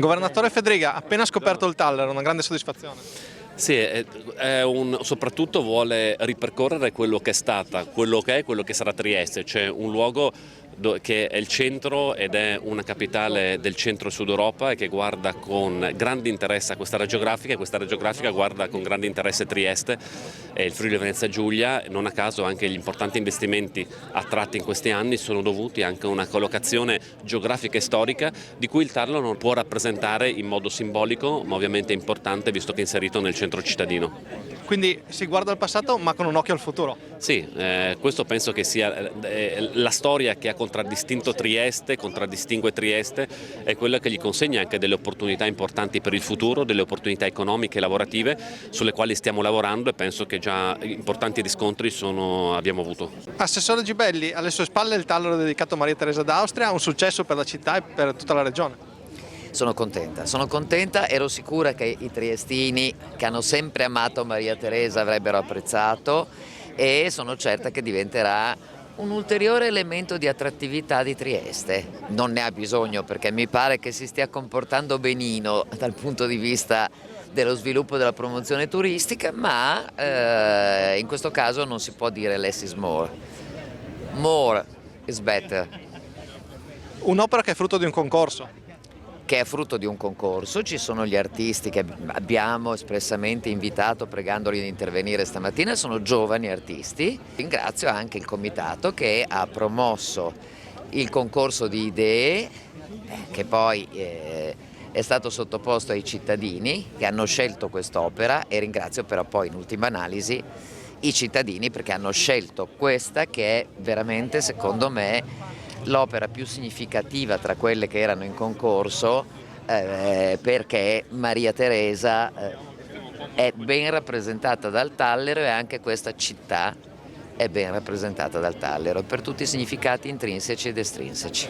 Governatore Fedriga, appena scoperto il Tallero, una grande soddisfazione. Sì, soprattutto vuole ripercorrere quello che è stata, quello che è e quello che sarà Trieste, cioè un luogo che è il centro ed è una capitale del centro-sud Europa e che guarda con grande interesse a questa area geografica, e questa area geografica guarda con grande interesse Trieste e il Friuli Venezia Giulia. Non a caso anche gli importanti investimenti attratti in questi anni sono dovuti anche a una collocazione geografica e storica di cui il Tarlo non può rappresentare in modo simbolico, ma ovviamente importante visto che è inserito nel centro cittadino. Quindi si guarda al passato ma con un occhio al futuro. Sì, questo penso che sia la storia che ha contraddistinto Trieste, contraddistingue Trieste, è quella che gli consegna anche delle opportunità importanti per il futuro, delle opportunità economiche e lavorative sulle quali stiamo lavorando e penso che già importanti riscontri abbiamo avuto. Assessore Gibelli, alle sue spalle il Tallero dedicato a Maria Teresa d'Austria, un successo per la città e per tutta la regione. Sono contenta, ero sicura che i triestini che hanno sempre amato Maria Teresa avrebbero apprezzato e sono certa che diventerà un ulteriore elemento di attrattività di Trieste. Non ne ha bisogno perché mi pare che si stia comportando benino dal punto di vista dello sviluppo della promozione turistica, ma in questo caso non si può dire less is more. More is better. Un'opera che è frutto di un concorso. Che è frutto di un concorso, ci sono gli artisti che abbiamo espressamente invitato pregandoli di intervenire stamattina, sono giovani artisti. Ringrazio anche il comitato che ha promosso il concorso di idee che poi è stato sottoposto ai cittadini che hanno scelto quest'opera e ringrazio però poi in ultima analisi i cittadini perché hanno scelto questa che è veramente secondo me l'opera più significativa tra quelle che erano in concorso perché Maria Teresa è ben rappresentata dal Tallero e anche questa città è ben rappresentata dal Tallero per tutti i significati intrinseci ed estrinseci.